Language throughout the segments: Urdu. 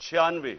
96,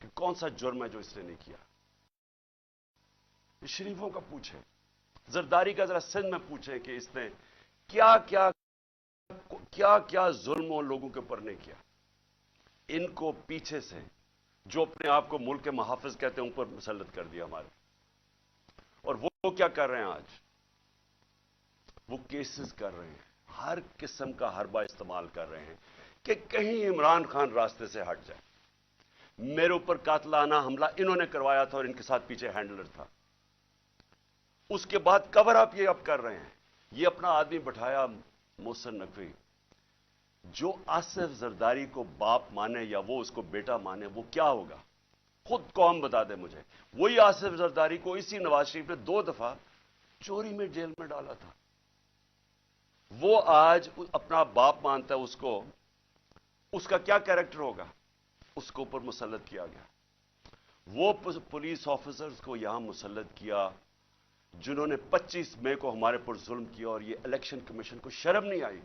کہ کون سا جرم ہے جو اس نے نہیں کیا. شریفوں کا پوچھیں, زرداری کا ذرا سندھ میں پوچھیں کہ اس نے کیا کیا ظلم لوگوں کے اوپر نہیں کیا. ان کو پیچھے سے جو اپنے آپ کو ملک کے محافظ کہتے ہیں اوپر مسلط کر دیا ہمارے. اور وہ کیا کر رہے ہیں آج؟ وہ کیسز کر رہے ہیں, ہر قسم کا حربہ استعمال کر رہے ہیں کہ کہیں عمران خان راستے سے ہٹ جائے. میرے اوپر قاتلانہ حملہ انہوں نے کروایا تھا اور ان کے ساتھ پیچھے ہینڈلر تھا. اس کے بعد کور اپ یہ اب کر رہے ہیں. یہ اپنا آدمی بٹھایا محسن نقوی, جو آصف زرداری کو باپ مانے یا وہ اس کو بیٹا مانے, وہ کیا ہوگا خود قوم بتا دے مجھے. وہی آصف زرداری کو اسی نواز شریف نے 2 دفعہ چوری میں جیل میں ڈالا تھا. وہ آج اپنا باپ مانتا ہے اس کو, اس کا کیا کیریکٹر ہوگا؟ اس کو اوپر مسلط کیا گیا. وہ پولیس آفیسرز کو یہاں مسلط کیا جنہوں نے 25 مئی کو ہمارے پر ظلم کیا, اور یہ الیکشن کمیشن کو شرم نہیں آئی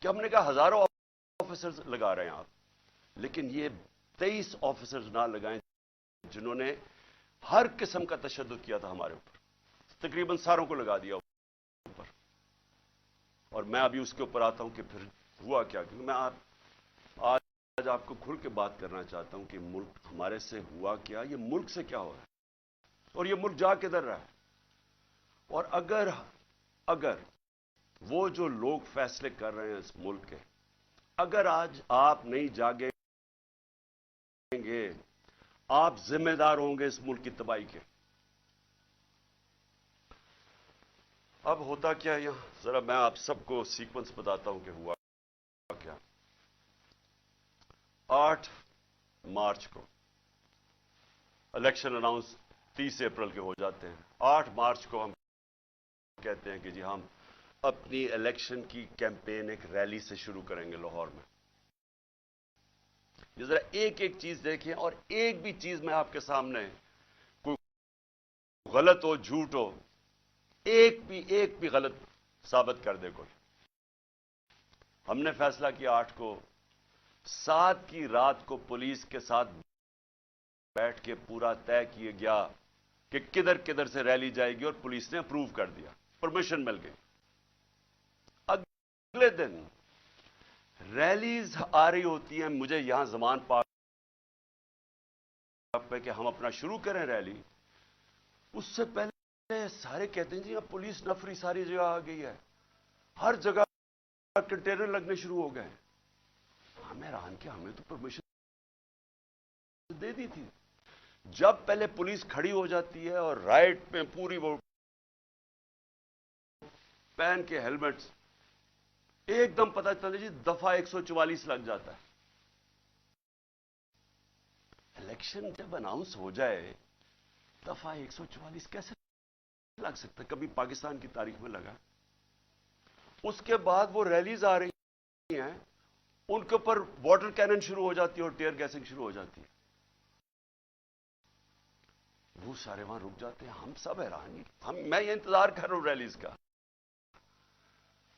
کہ ہم نے کہا ہزاروں آفیسرز لگا رہے ہیں آپ, لیکن یہ 23 آفیسرز نہ لگائیں جنہوں نے ہر قسم کا تشدد کیا تھا ہمارے اوپر. تقریباً ساروں کو لگا دیا اوپر. اور میں ابھی اس کے اوپر آتا ہوں کہ پھر ہوا کیا, کیونکہ میں آج آپ کو کھل کے بات کرنا چاہتا ہوں کہ ملک ہمارے سے ہوا کیا, یہ ملک سے کیا ہو رہا ہے, اور یہ ملک جا کدھر رہا ہے. اور اگر وہ جو لوگ فیصلے کر رہے ہیں اس ملک کے, اگر آج آپ نہیں جاگیں گے, آپ ذمہ دار ہوں گے اس ملک کی تباہی کے. اب ہوتا کیا ہے یہاں, ذرا میں آپ سب کو سیکوینس بتاتا ہوں کہ ہوا کیا. 8 مارچ کو الیکشن اناؤنس 30 اپریل کے ہو جاتے ہیں. 8 مارچ کو ہم کہتے ہیں کہ جی ہم اپنی الیکشن کی کیمپین ایک ریلی سے شروع کریں گے لاہور میں. یہ ذرا ایک ایک چیز دیکھیں, اور ایک بھی چیز میں آپ کے سامنے کوئی غلط ہو, جھوٹ ہو, ایک بھی غلط ثابت کر دے کوئی. ہم نے فیصلہ کیا 8 کو, 7 کی رات کو پولیس کے ساتھ بیٹھ کے پورا طے کیا گیا کہ کدھر کدھر سے ریلی جائے گی, اور پولیس نے اپروو کر دیا, پرمیشن مل گئی. اگلے دن ریلیز آ رہی ہوتی ہیں, مجھے یہاں زمان پاک پہ کہ ہم اپنا شروع کریں ریلی. اس سے پہلے سارے کہتے ہیں جی اب پولیس نفری ساری جگہ آ گئی ہے, ہر جگہ کنٹینر لگنے شروع ہو گئے. ہمیں حیران کہ ہمیں تو پرمیشن دے دی تھی. جب پہلے پولیس کھڑی ہو جاتی ہے اور رائٹ پہ پوری وہ پہن کے ہیلمٹس, ایک دم پتہ چلے جی دفعہ 144 لگ جاتا ہے. الیکشن جب اناؤنس ہو جائے دفعہ 144 کیسے لگ سکتا ہے؟ کبھی پاکستان کی تاریخ میں لگا؟ اس کے بعد وہ ریلیز آ رہی ہیں, ان کے اوپر واٹر کینن شروع ہو جاتی ہے اور ٹیئر گیسنگ شروع ہو جاتی ہے. وہ سارے وہاں رک جاتے ہیں. ہم سب حیران, میں یہ انتظار کر رہا ہوں ریلیز کا.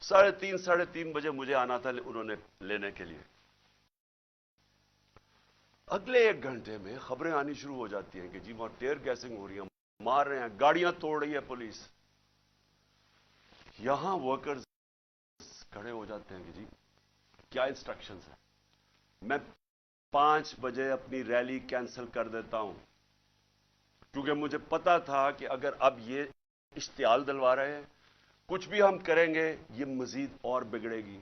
3:30 بجے مجھے آنا تھا انہوں نے لینے کے لیے. اگلے 1 گھنٹے میں خبریں آنی شروع ہو جاتی ہیں کہ جی وہاں ٹیئر گیسنگ ہو رہی ہے, مار رہے ہیں, گاڑیاں توڑ رہی ہے پولیس. یہاں ورکرز کھڑے ہو جاتے ہیں کہ جی کیا انسٹرکشنز ہیں. میں 5 بجے اپنی ریلی کینسل کر دیتا ہوں, کیونکہ مجھے پتا تھا کہ اگر اب یہ اشتعال دلوا رہے ہیں, کچھ بھی ہم کریں گے یہ مزید اور بگڑے گی.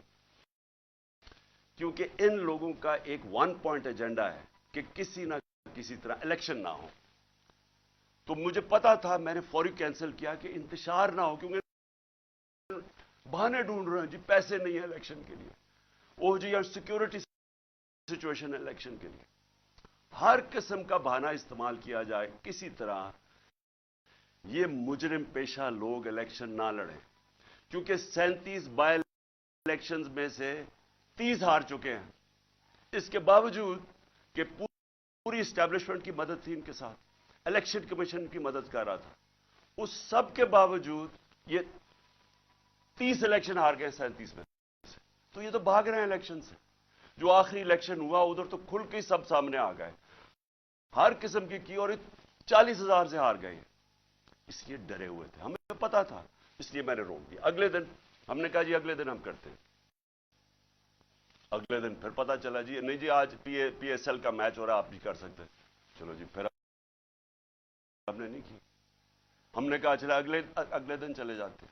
کیونکہ ان لوگوں کا ایک 1 پوائنٹ ایجنڈا ہے کہ کسی نہ کسی طرح الیکشن نہ ہو. تو مجھے پتا تھا, میں نے فوری کینسل کیا کہ انتشار نہ ہو, کیونکہ بہانے ڈھونڈ رہے ہیں جی پیسے نہیں ہیں الیکشن کے لیے, او جی یا سیکورٹی سچویشن ہے الیکشن کے لیے. ہر قسم کا بہانہ استعمال کیا جائے کسی طرح یہ مجرم پیشہ لوگ الیکشن نہ لڑیں. کیونکہ 37 بائی الیکشنز میں سے 30 ہار چکے ہیں. اس کے باوجود کہ پوری اسٹیبلشمنٹ کی مدد تھی ان کے ساتھ, الیکشن کمیشن کی مدد کر رہا تھا, اس سب کے باوجود یہ 30 الیکشن ہار گئے 37 میں سے. تو یہ تو بھاگ رہے ہیں الیکشن سے. جو آخری الیکشن ہوا ادھر تو کھل کے سب سامنے آ گئے. ہر قسم کی اور 40,000 سے ہار گئے. اس لیے ڈرے ہوئے تھے, ہمیں پتا تھا, اس لیے میں نے روک دیا. اگلے دن ہم نے کہا جی اگلے دن ہم کرتے ہیں. اگلے دن پھر پتا چلا جی نہیں جی آج پی ایس ایل کا میچ ہو رہا, آپ بھی کر سکتے. چلو جی پھر ہم نے نہیں کی. ہم نے کہا چلا اگلے دن چلے جاتے.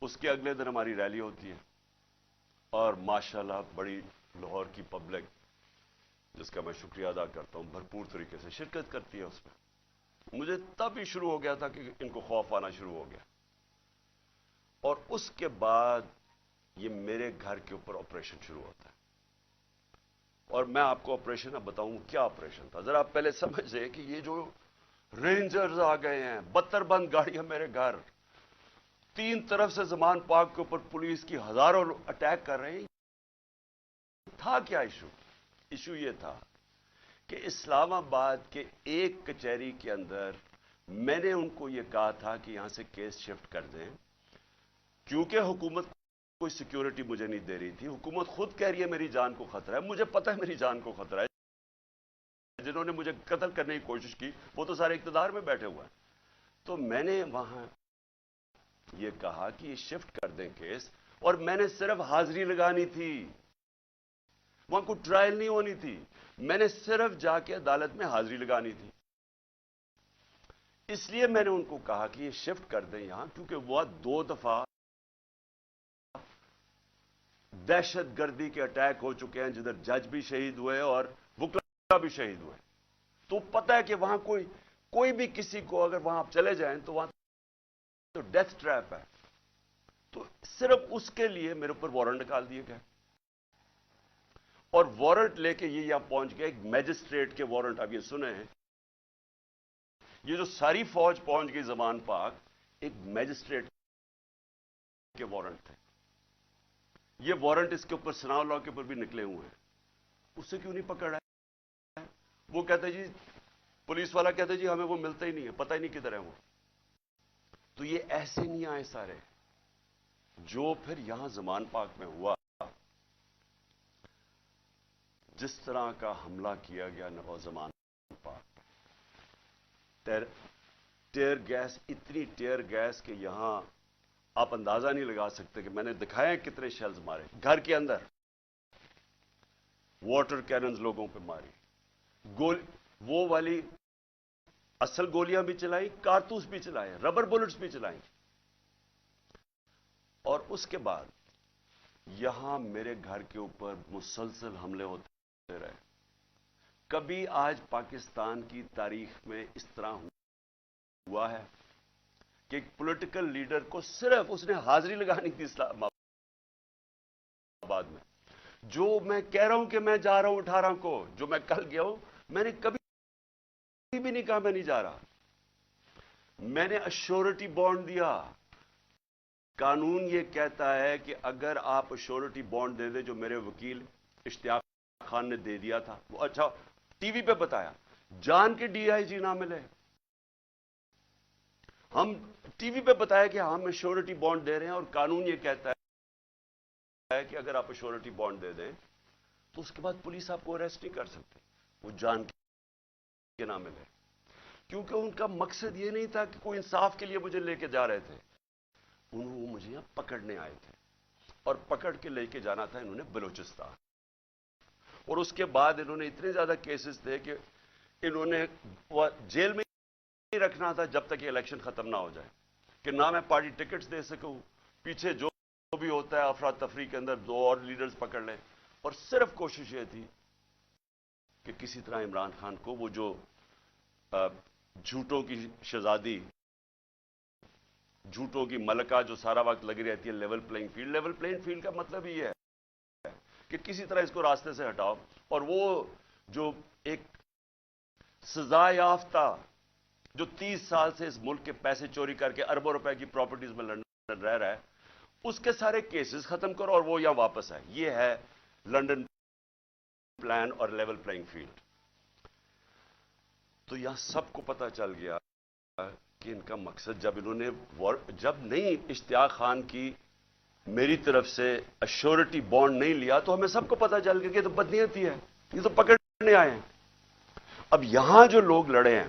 اس کے اگلے دن ہماری ریلی ہوتی ہے اور ماشاءاللہ بڑی لاہور کی پبلک, جس کا میں شکریہ ادا کرتا ہوں, بھرپور طریقے سے شرکت کرتی ہے اس میں. مجھے تب ہی شروع ہو گیا تھا کہ ان کو خوف آنا شروع ہو گیا. اور اس کے بعد یہ میرے گھر کے اوپر آپریشن شروع ہوتا ہے. اور میں آپ کو آپریشن اب بتاؤں کیا آپریشن تھا. ذرا آپ پہلے سمجھ لیں کہ یہ جو رینجرز آ گئے ہیں, 72 بند گاڑیاں میرے گھر, 3 طرف سے زمان پاک کے اوپر پولیس کی ہزاروں اٹیک کر رہے ہیں. تھا کیا ایشو؟ ایشو یہ تھا کہ اسلام آباد کے ایک کچہری کے اندر میں نے ان کو یہ کہا تھا کہ یہاں سے کیس شفٹ کر دیں, کیونکہ حکومت کوئی سیکیورٹی مجھے نہیں دے رہی تھی. حکومت خود کہہ رہی ہے میری جان کو خطرہ ہے, مجھے پتہ ہے میری جان کو خطرہ ہے. جنہوں نے مجھے قتل کرنے کی کوشش کی وہ تو سارے اقتدار میں بیٹھے ہوئے ہیں. تو میں نے وہاں یہ کہا کہ یہ شفٹ کر دیں کیس, اور میں نے صرف حاضری لگانی تھی, وہاں کوئی ٹرائل نہیں ہونی تھی. میں نے صرف جا کے عدالت میں حاضری لگانی تھی. اس لیے میں نے ان کو کہا کہ یہ شفٹ کر دیں یہاں, کیونکہ وہ 2 دفعہ دہشت گردی کے اٹیک ہو چکے ہیں جدھر جج بھی شہید ہوئے اور وکلا بھی شہید ہوئے. تو پتہ ہے کہ وہاں کوئی بھی کسی کو اگر وہاں آپ چلے جائیں تو وہاں تو ڈیتھ ٹریپ ہے. تو صرف اس کے لیے میرے اوپر وارنٹ نکال دیے گئے, اور وارنٹ لے کے یہ یہاں پہنچ گئے. ایک میجسٹریٹ کے وارنٹ, اب یہ سنیں, یہ جو ساری فوج پہنچ گئی زمان پاک, ایک میجسٹریٹ کے وارنٹ تھے. یہ وارنٹ اس کے اوپر سناؤ لا کے اوپر بھی نکلے ہوئے ہیں. اسے کیوں نہیں پکڑا ہے؟ وہ کہتے جی, پولیس والا کہتے جی ہمیں وہ ملتا ہی نہیں ہے, پتہ ہی نہیں کدھر ہے وہ. تو یہ ایسے نہیں آئے سارے. جو پھر یہاں زمان پاک میں ہوا, جس طرح کا حملہ کیا گیا زمان پاک, ٹیئر گیس, اتنی ٹیئر گیس کہ یہاں آپ اندازہ نہیں لگا سکتے کہ میں نے دکھائے کتنے شیلز مارے گھر کے اندر. واٹر کیننز لوگوں پہ ماری, وہ والی اصل گولیاں بھی چلائی, کارتوس بھی چلائے, ربر بلٹس بھی چلائیں. اور اس کے بعد یہاں میرے گھر کے اوپر مسلسل حملے ہوتے رہے. کبھی آج پاکستان کی تاریخ میں اس طرح ہوا ہے کہ ایک پولیٹیکل لیڈر کو صرف اس نے حاضری لگانی تھی اسلام آباد میں. جو میں کہہ رہا ہوں کہ میں جا رہا ہوں 18 کو, جو میں کل گیا ہوں, میں نے کبھی بھی نہیں کہا میں نہیں جا رہا. میں نے ایشورٹی بانڈ دیا. قانون یہ کہتا ہے کہ اگر آپ ایشورٹی بانڈ دے دیں, جو میرے وکیل اشتیاق خان نے دے دیا تھا, وہ اچھا ٹی وی پہ بتایا, جان کے ڈی آئی جی نہ ملے, ہم ٹی وی پہ بتایا کہ ہم ایشورٹی بانڈ دے رہے ہیں, اور قانون یہ کہتا ہے کہ اگر آپ ایشورٹی بانڈ دے دیں تو اس کے بعد پولیس آپ کو اریسٹ نہیں کر سکتے, وہ جان کے نہ ملے. کیونکہ ان کا مقصد یہ نہیں تھا کہ کوئی انصاف کے لیے مجھے لے کے جا رہے تھے, وہ مجھے یہاں پکڑنے آئے تھے, اور پکڑ کے لے کے جانا تھا انہوں نے بلوچستان. اور اس کے بعد انہوں نے اتنے زیادہ کیسز تھے کہ انہوں نے جیل میں ہی رکھنا تھا جب تک یہ الیکشن ختم نہ ہو جائے, کہ نہ میں پارٹی ٹکٹس دے سکوں, پیچھے جو بھی ہوتا ہے افراتفری کے اندر 2 اور لیڈرز پکڑ لیں. اور صرف کوشش یہ تھی کہ کسی طرح عمران خان کو, وہ جو جھوٹوں کی شہزادی, جھوٹوں کی ملکہ جو سارا وقت لگی رہتی ہے level playing field. Level playing field کا مطلب یہ ہے کہ کسی طرح اس کو راستے سے ہٹاؤ. اور وہ جو ایک سزا یافتہ جو 30 سال سے اس ملک کے پیسے چوری کر کے اربوں روپے کی پراپرٹیز میں لندن رہ رہا ہے, اس کے سارے کیسز ختم کرو اور وہ یہاں واپس آئے. یہ ہے لنڈن پلان اور لیول پلینگ فیلڈ. تو یہاں سب کو پتا چل گیا کہ ان کا مقصد, جب انہوں نے جب نہیں اشتیاق خان کی میری طرف سے ایشورٹی بانڈ نہیں لیا, تو ہمیں سب کو پتا چل گیا کہ یہ تو بدنیتی ہے, یہ تو پکڑنے آئے ہیں. اب یہاں جو لوگ لڑے ہیں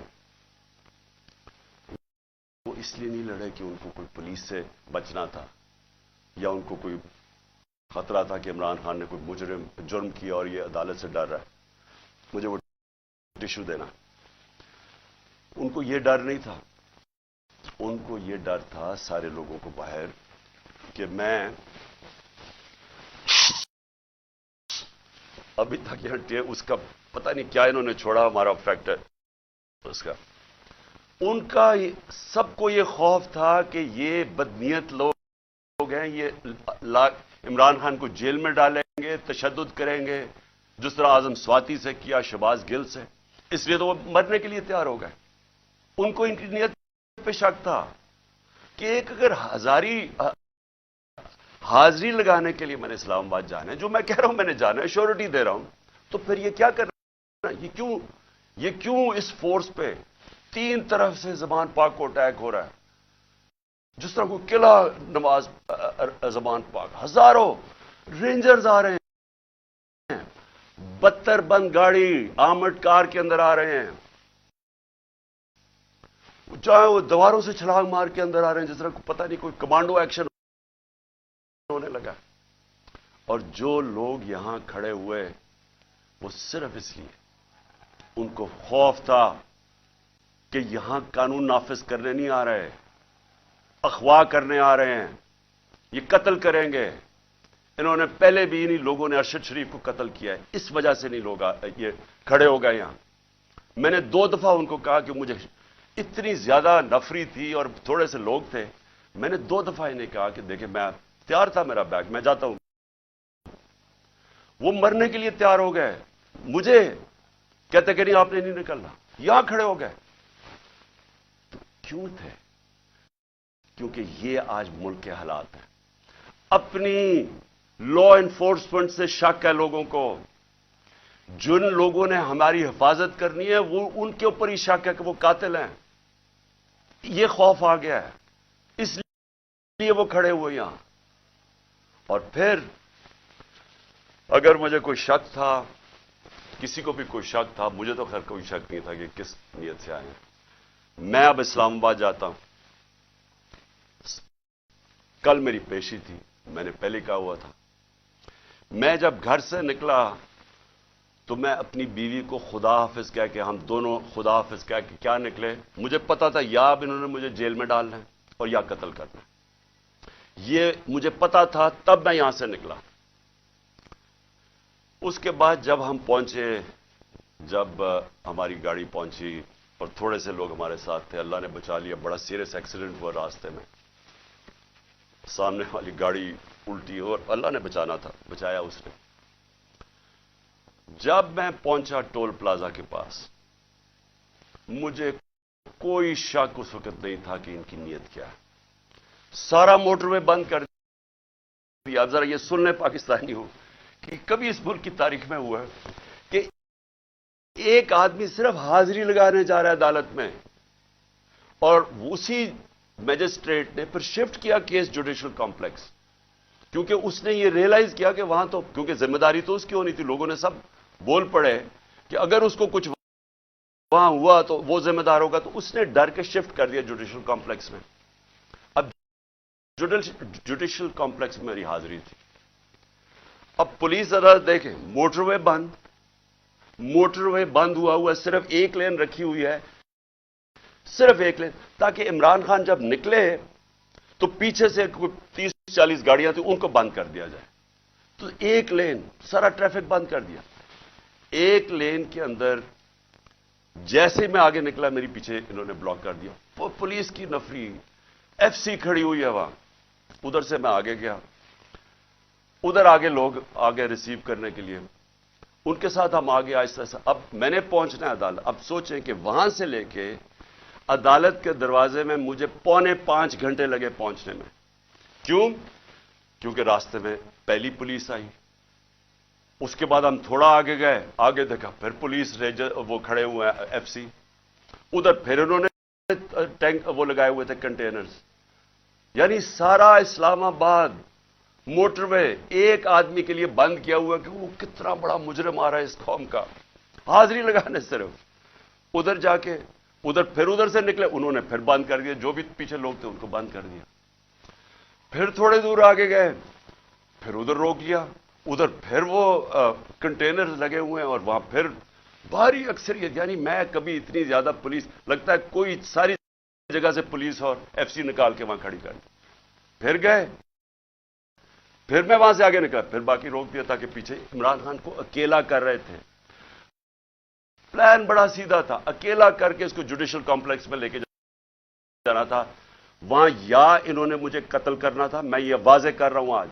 وہ اس لیے نہیں لڑے کہ ان کو کوئی پولیس سے بچنا تھا یا ان کو کوئی خطرہ تھا کہ عمران خان نے کوئی جرم کیا اور یہ عدالت سے ڈر رہا ہے مجھے وہ ٹشو دینا. ان کو یہ ڈر نہیں تھا. ان کو یہ ڈر تھا سارے لوگوں کو باہر کہ میں ابھی تک یہاں اس کا پتہ نہیں کیا انہوں نے چھوڑا ہمارا فیکٹر اس کا. ان کا سب کو یہ خوف تھا کہ یہ بدنیت لوگ ہیں, یہ عمران خان کو جیل میں ڈالیں گے, تشدد کریں گے جس طرح اعظم سواتی سے کیا, شہباز گل سے. اس لیے تو وہ مرنے کے لیے تیار ہو گئے. ان کو ان کی نیت پہ شک تھا کہ ایک اگر حاضری لگانے کے لیے میں نے اسلام آباد جانا ہے, جو میں کہہ رہا ہوں میں نے جانا ہے, شیورٹی دے رہا ہوں, تو پھر یہ کیا کرنا, یہ کیوں اس فورس پہ 3 طرف سے زبان پاک کو اٹیک ہو رہا ہے, جس طرح کوئی قلعہ نواز زبان پاک, ہزاروں رینجرز آ رہے ہیں, 72 بند گاڑی آرمڈ کار کے اندر آ رہے ہیں, چاہے وہ دیواروں سے چھلانگ مار کے اندر آ رہے ہیں جس طرح پتہ نہیں کوئی کمانڈو ایکشن ہونے لگا. اور جو لوگ یہاں کھڑے ہوئے وہ صرف اس لیے ان کو خوف تھا کہ یہاں قانون نافذ کرنے نہیں آ رہے, اغوا کرنے آ رہے ہیں, یہ قتل کریں گے. انہوں نے پہلے بھی انہی لوگوں نے ارشد شریف کو قتل کیا ہے, اس وجہ سے نہیں لوگ یہ کھڑے ہو گئے یہاں. میں نے 2 دفعہ ان کو کہا کہ مجھے اتنی زیادہ نفری تھی اور تھوڑے سے لوگ تھے, میں نے 2 دفعہ انہیں کہا کہ دیکھیں میں تیار تھا, میرا بیگ میں جاتا ہوں. وہ مرنے کے لیے تیار ہو گئے, مجھے کہتے کہ نہیں آپ نے نہیں نکلنا, یہاں کھڑے ہو گئے. تو کیوں تھے؟ کیونکہ یہ آج ملک کے حالات ہیں. اپنی لا انفورسمنٹ سے شک ہے لوگوں کو, جن لوگوں نے ہماری حفاظت کرنی ہے وہ ان کے اوپر ہی شک ہے کہ وہ قاتل ہیں. یہ خوف آ گیا ہے, اس لیے وہ کھڑے ہوئے یہاں. اور پھر اگر مجھے کوئی شک تھا, کسی کو بھی کوئی شک تھا, مجھے تو خیر کوئی شک نہیں تھا کہ کس نیت سے آئے ہیں. میں اب اسلام آباد جاتا ہوں. کل میری پیشی تھی, میں نے پہلے کہا ہوا تھا. میں جب گھر سے نکلا تو میں اپنی بیوی کو خدا حافظ کہہ کے, ہم دونوں خدا حافظ کہہ کے کیا نکلے. مجھے پتا تھا یا اب انہوں نے مجھے جیل میں ڈالنا ہے اور یا قتل کرنا ہے, یہ مجھے پتا تھا, تب میں یہاں سے نکلا. اس کے بعد جب ہم پہنچے, جب ہماری گاڑی پہنچی اور تھوڑے سے لوگ ہمارے ساتھ تھے, اللہ نے بچا لیا. بڑا سیریس ایکسیڈنٹ ہوا راستے میں, سامنے والی گاڑی الٹی اور اللہ نے بچانا تھا, بچایا اس نے. جب میں پہنچا ٹول پلازا کے پاس, مجھے کوئی شک اس وقت نہیں تھا کہ ان کی نیت کیا ہے. سارا موٹر وے بند کر دیا. اب ذرا یہ سن لیں پاکستانی ہو کہ کبھی اس ملک کی تاریخ میں ہوا ہے کہ ایک آدمی صرف حاضری لگانے جا رہا ہے عدالت میں, اور اسی میجسٹریٹ نے پھر شفٹ کیا کیس جوڈیشل کمپلیکس, کیونکہ اس نے یہ ریئلائز کیا کہ وہاں تو, کیونکہ ذمہ داری تو اس کی ہونی تھی, لوگوں نے سب بول پڑے کہ اگر اس کو کچھ وہاں ہوا تو وہ ذمہ دار ہوگا, تو اس نے ڈر کے شفٹ کر دیا جوڈیشل کمپلیکس میں. اب جوڈیشل کمپلیکس میں میری حاضری تھی. اب پولیس عدالت دیکھیں, موٹر وے بند, موٹر وے بند ہوا صرف ایک لین رکھی ہوئی ہے, صرف ایک لین, تاکہ عمران خان جب نکلے تو پیچھے سے 30-40 گاڑیاں تھیں, ان کو بند کر دیا جائے. تو ایک لین, سارا ٹریفک بند کر دیا. ایک لین کے اندر جیسے میں آگے نکلا میری پیچھے انہوں نے بلاک کر دیا. وہ پولیس کی نفری, ایف سی کھڑی ہوئی ہے وہاں. ادھر سے میں آگے گیا, ادھر آگے لوگ آگے ریسیو کرنے کے لیے, ان کے ساتھ ہم آگے آہستہ آہستہ. اب میں نے پہنچنا ہے عدالت. اب سوچیں کہ وہاں سے لے کے عدالت کے دروازے میں مجھے 4.25 گھنٹے لگے پہنچنے میں. کیوں؟ کیونکہ راستے میں پہلی پولیس آئی, اس کے بعد ہم تھوڑا آگے گئے, آگے دیکھا پھر پولیس وہ کھڑے ہوئے ہیں ایف سی, ادھر پھر انہوں نے ٹینک وہ لگائے ہوئے تھے کنٹینرز. یعنی سارا اسلام آباد موٹر وے ایک آدمی کے لیے بند کیا ہوا کہ وہ کتنا بڑا مجرم آ رہا ہے اس قوم کا, حاضری لگانے صرف. ادھر جا کے ادھر سے نکلے, انہوں نے پھر بند کر دیا, جو بھی پیچھے لوگ تھے ان کو بند کر دیا. پھر تھوڑے دور آگے گئے, پھر ادھر روک لیا, ادھر پھر وہ کنٹینر لگے ہوئے ہیں اور وہاں پھر بھاری اکثریت, یعنی میں کبھی اتنی زیادہ پولیس, لگتا ہے کوئی ساری جگہ سے پولیس اور ایف سی نکال کے وہاں کھڑی کر دی. پھر گئے, پھر میں وہاں سے آگے نکلا, پھر باقی روک دیا تاکہ پیچھے عمران خان کو اکیلا کر رہے تھے. پلان بڑا سیدھا تھا, اکیلا کر کے اس کو جوڈیشل کمپلیکس میں لے کے جانا تھا. وہاں یا انہوں نے مجھے قتل کرنا تھا, میں یہ واضح کر رہا ہوں آج,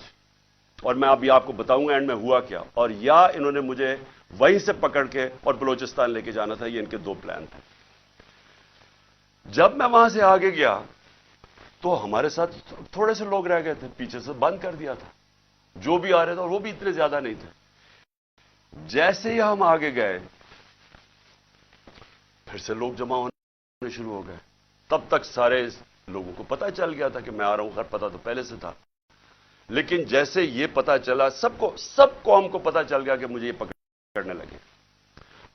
اور میں ابھی آپ کو بتاؤں گا اینڈ میں ہوا کیا, اور یا انہوں نے مجھے وہیں سے پکڑ کے اور بلوچستان لے کے جانا تھا. یہ ان کے دو پلان تھے. جب میں وہاں سے آگے گیا تو ہمارے ساتھ تھوڑے سے لوگ رہ گئے تھے, پیچھے سے بند کر دیا تھا. جو بھی آ رہے تھے, اور وہ بھی اتنے زیادہ نہیں تھے. جیسے ہی ہم آگے گئے پھر سے لوگ جمع ہونے شروع ہو گئے. تب تک سارے لوگوں کو پتہ چل گیا تھا کہ میں آ رہا ہوں, خیر پتہ تو پہلے سے تھا, لیکن جیسے یہ پتہ چلا سب قوم کو پتہ چل گیا کہ مجھے یہ پکڑنے لگے.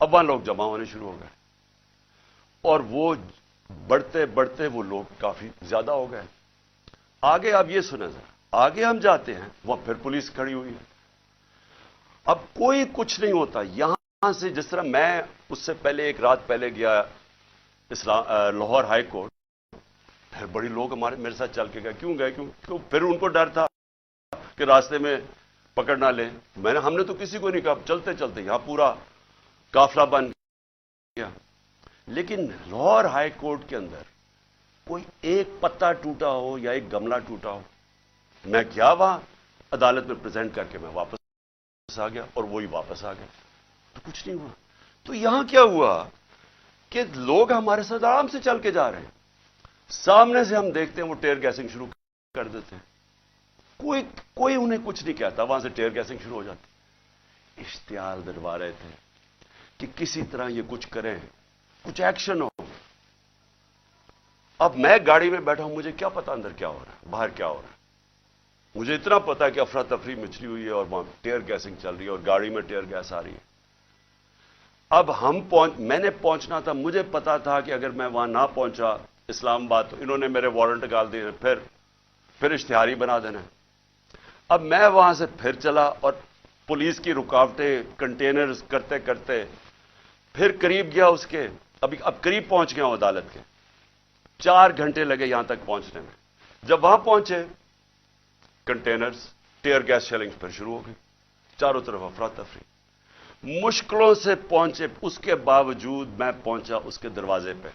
اب وہاں لوگ جمع ہونے شروع ہو گئے, اور وہ بڑھتے بڑھتے وہ لوگ کافی زیادہ ہو گئے. آگے آپ یہ سنیں ذرا, آگے ہم جاتے ہیں, وہاں پھر پولیس کھڑی ہوئی ہے. اب کوئی کچھ نہیں ہوتا. یہاں سے جس طرح میں اس سے پہلے ایک رات پہلے گیا لاہور ہائی کورٹ, پھر بڑی لوگ میرے ساتھ چل کے گئے. کیوں گئے؟ کیوں پھر ان کو ڈر تھا کہ راستے میں پکڑ نہ لیں. ہم نے تو کسی کو نہیں کہا, چلتے چلتے یہاں پورا قافلہ بن گیا. لیکن لاہور ہائی کورٹ کے اندر کوئی ایک پتا ٹوٹا ہو یا ایک گملہ ٹوٹا ہو. میں گیا وہاں عدالت میں پریزنٹ کر کے میں واپس آ گیا, اور وہی واپس آ گئے, تو کچھ نہیں ہوا. تو یہاں کیا ہوا کہ لوگ ہمارے ساتھ آرام سے چل کے جا رہے ہیں, سامنے سے ہم دیکھتے ہیں وہ ٹیئر گیسنگ شروع کر دیتے ہیں. کوئی انہیں کچھ نہیں کہتا, وہاں سے ٹیئر گیسنگ شروع ہو جاتی. اشتعال دلوا رہے تھے کہ کسی طرح یہ کچھ کریں, کچھ ایکشن ہو. اب میں گاڑی میں بیٹھا ہوں, مجھے کیا پتا اندر کیا ہو رہا ہے, باہر کیا ہو رہا ہے. مجھے اتنا پتا ہے کہ افراتفری مچلی ہوئی ہے اور وہاں ٹیئر گیسنگ چل رہی ہے اور گاڑی میں ٹیئر گیس آ رہی ہے. اب میں نے پہنچنا تھا, مجھے پتا تھا کہ اگر میں وہاں نہ پہنچا اسلام آباد تو انہوں نے میرے وارنٹ نکال دیے, پھر اشتہاری بنا دینا. اب میں وہاں سے پھر چلا, اور پولیس کی رکاوٹیں کنٹینرز کرتے کرتے پھر قریب گیا اس کے, اب قریب پہنچ گیا ہوں عدالت کے. 4 گھنٹے لگے یہاں تک پہنچنے میں. جب وہاں پہنچے, کنٹینرز ٹیئر گیس شیلنگ پھر شروع ہو گئی, چاروں طرف افراتفری. مشکلوں سے پہنچے, اس کے باوجود میں پہنچا اس کے دروازے پہ.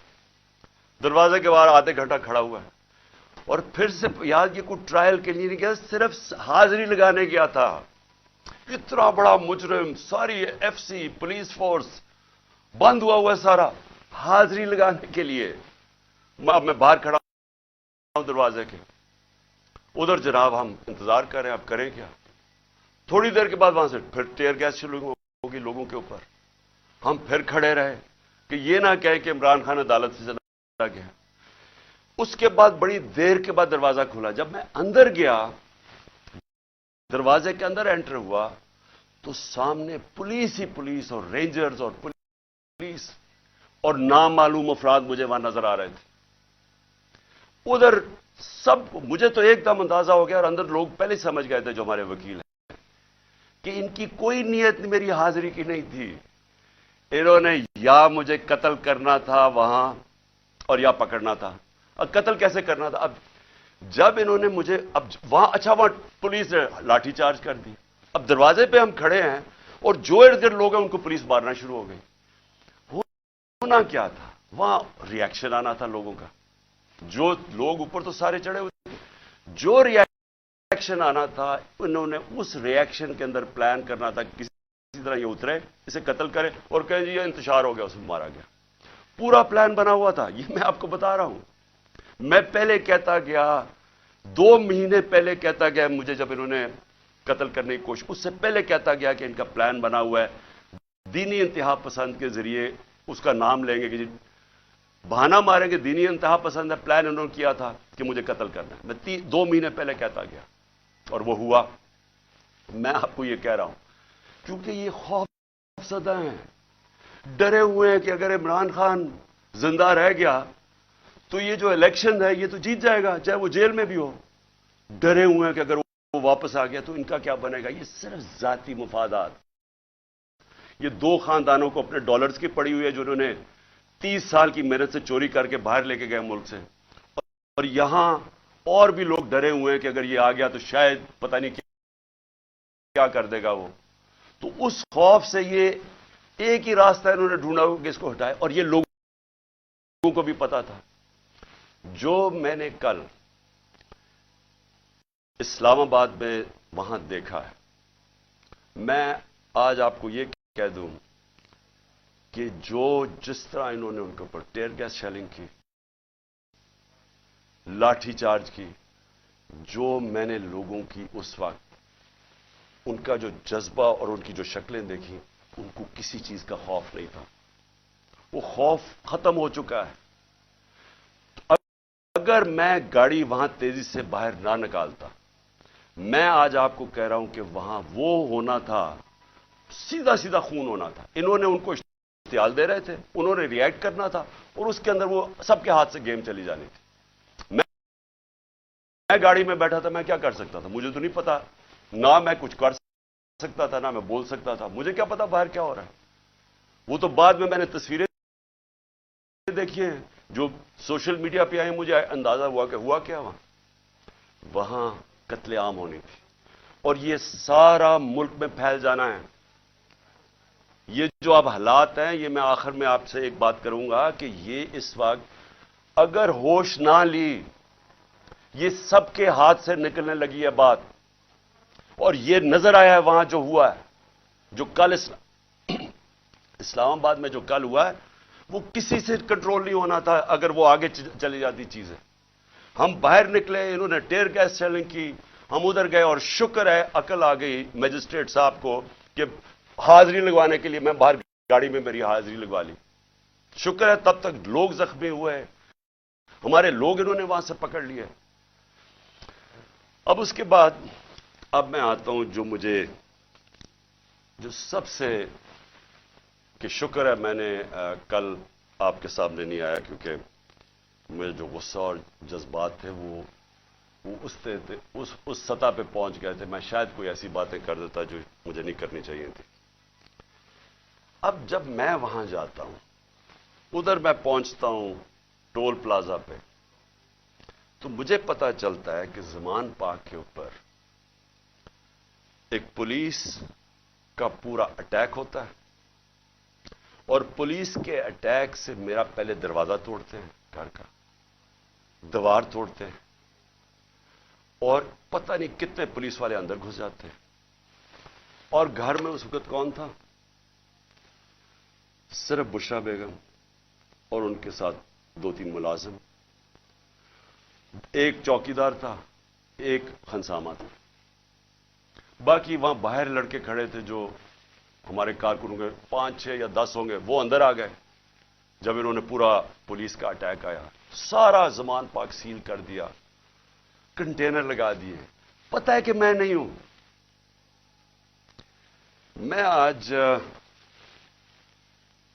دروازے کے باہر آدھے گھنٹہ کھڑا ہوا ہے, اور پھر سے یاد یہ کوئی ٹرائل کے لیے نہیں گیا, صرف حاضری لگانے گیا تھا. اتنا بڑا مجرم, ساری ایف سی پولیس فورس بند ہوا ہے سارا, حاضری لگانے کے لیے. اب میں باہر کھڑا ہوں دروازے کے, ادھر جناب ہم انتظار کر رہے ہیں, اب کریں کیا. تھوڑی دیر کے بعد وہاں سے پھر ٹیئر گیس شروع ہوگی لوگوں کے اوپر. ہم پھر کھڑے رہے کہ یہ نہ کہے کہ عمران خان عدالت سے چلا گیا. اس کے بعد بڑی دیر کے بعد دروازہ کھلا. جب میں اندر گیا, دروازے کے اندر انٹر ہوا, تو سامنے پولیس ہی پولیس اور رینجرز اور پولیس اور نامعلوم افراد مجھے وہاں نظر آ رہے تھے. ادھر مجھے تو ایک دم اندازہ ہو گیا, اور اندر لوگ پہلے سمجھ گئے تھے جو ہمارے وکیل ہیں کہ ان کی کوئی نیت میری حاضری کی نہیں تھی. انہوں نے یا مجھے قتل کرنا تھا وہاں, اور یا پکڑنا تھا. اب قتل کیسے کرنا تھا؟ اب جب انہوں نے مجھے وہاں پولیس نے لاٹھی چارج کر دی. اب دروازے پہ ہم کھڑے ہیں, اور جو ارد گرد لوگ ہیں ان کو پولیس مارنا شروع ہو گئی. ہونا کیا تھا, وہاں ریئیکشن آنا تھا لوگوں کا. جو لوگ اوپر تو سارے چڑھے ہوئے تھے, جو ریئیکشن آنا تھا انہوں نے اس ریئیکشن کے اندر پلان کرنا تھا کسی طرح یہ اترے, اسے قتل کرے اور کہے جی یہ انتشار ہو گیا, اس میں مارا گیا. پورا پلان بنا ہوا تھا. یہ میں آپ کو بتا رہا ہوں. میں پہلے کہتا گیا, 2 مہینے پہلے کہتا گیا مجھے, جب انہوں نے قتل کرنے کی کوشش, اس سے پہلے کہتا گیا کہ ان کا پلان بنا ہوا ہے, دینی انتہا پسند کے ذریعے اس کا نام لیں گے کہ جی بہانہ ماریں گے, دینی انتہا پسند ہے, پلان انہوں نے کیا تھا کہ مجھے قتل کرنا ہے. میں 2 مہینے پہلے کہتا گیا, اور وہ ہوا. میں آپ کو یہ کہہ رہا ہوں کیونکہ یہ خوف زدہ ہیں. ڈرے ہوئے ہیں کہ اگر عمران خان زندہ رہ گیا تو یہ جو الیکشن ہے یہ تو جیت جائے گا چاہے وہ جیل میں بھی ہو. ڈرے ہوئے ہیں کہ اگر وہ واپس آ گیا تو ان کا کیا بنے گا. یہ صرف ذاتی مفادات. یہ دو خاندانوں کو اپنے ڈالرز کی پڑی ہوئی ہے جنہوں نے 30 سال کی محنت سے چوری کر کے باہر لے کے گئے ملک سے. اور یہاں اور بھی لوگ ڈرے ہوئے ہیں کہ اگر یہ آ گیا تو شاید پتہ نہیں کیا کر دے گا وہ. تو اس خوف سے یہ ایک ہی راستہ انہوں نے ڈھونڈا کہ اس کو ہٹائے. اور یہ لوگوں کو بھی پتا تھا. جو میں نے کل اسلام آباد میں وہاں دیکھا ہے, میں آج آپ کو یہ کہہ دوں کہ جس طرح انہوں نے ان کے اوپر ٹیئر گیس شیلنگ کی, لاٹھی چارج کی, جو میں نے لوگوں کی اس وقت ان کا جو جذبہ اور ان کی جو شکلیں دیکھی, ان کو کسی چیز کا خوف نہیں تھا. وہ خوف ختم ہو چکا ہے. اگر میں گاڑی وہاں تیزی سے باہر نہ نکالتا, میں آج آپ کو کہہ رہا ہوں کہ وہاں وہ ہونا تھا, سیدھا سیدھا خون ہونا تھا. انہوں نے ان کو اشتعال دے رہے تھے, انہوں نے ریئیکٹ کرنا تھا, اور اس کے اندر وہ سب کے ہاتھ سے گیم چلی جانی تھی. میں گاڑی میں بیٹھا تھا, میں کیا کر سکتا تھا؟ مجھے تو نہیں پتا, نہ میں کچھ کر سکتا تھا نہ میں بول سکتا تھا. مجھے کیا پتا باہر کیا ہو رہا ہے. وہ تو بعد میں نے تصویریں دیکھی ہیں جو سوشل میڈیا پہ آئی, مجھے اندازہ ہوا کہ ہوا کیا وہاں قتل عام ہونی تھی. اور یہ سارا ملک میں پھیل جانا ہے. یہ جو اب حالات ہیں, یہ میں آخر میں آپ سے ایک بات کروں گا کہ یہ اس وقت اگر ہوش نہ لی, یہ سب کے ہاتھ سے نکلنے لگی ہے بات. اور یہ نظر آیا ہے وہاں جو ہوا ہے, جو کل اسلام آباد میں جو کل ہوا ہے, وہ کسی سے کنٹرول نہیں ہونا تھا اگر وہ آگے چلی جاتی چیزیں. ہم باہر نکلے, انہوں نے ٹیئر گیس شیلنگ کی, ہم ادھر گئے, اور شکر ہے عقل آ گئی میجسٹریٹ صاحب کو کہ حاضری لگوانے کے لیے میں باہر گاڑی میں میری حاضری لگوا لی. شکر ہے تب تک لوگ زخمی ہوئے, ہمارے لوگ انہوں نے وہاں سے پکڑ لیے. اب اس کے بعد اب میں آتا ہوں جو سب سے کہ شکر ہے میں نے کل آپ کے سامنے نہیں آیا, کیونکہ میرے جو غصہ اور جذبات تھے وہ اس سطح پہ پہنچ گئے تھے. میں شاید کوئی ایسی باتیں کر دیتا جو مجھے نہیں کرنی چاہیے تھی. اب جب میں وہاں جاتا ہوں, ادھر میں پہنچتا ہوں ٹول پلازا پہ, تو مجھے پتا چلتا ہے کہ زمان پاک کے اوپر ایک پولیس کا پورا اٹیک ہوتا ہے, اور پولیس کے اٹیک سے میرا پہلے دروازہ توڑتے ہیں, گھر کا دیوار توڑتے ہیں, اور پتہ نہیں کتنے پولیس والے اندر گھس جاتے ہیں. اور گھر میں اس وقت کون تھا؟ صرف بشرا بیگم اور ان کے ساتھ 2-3 ملازم, ایک چوکیدار تھا, ایک خنسامہ تھا. باقی وہاں باہر لڑکے کھڑے تھے جو ہمارے کارکنوں کے 5-6 یا 10 ہوں گے, وہ اندر آ گئے جب انہوں نے پورا پولیس کا اٹیک آیا. سارا زمان پاک سیل کر دیا, کنٹینر لگا دیے. پتہ ہے کہ میں نہیں ہوں. میں آج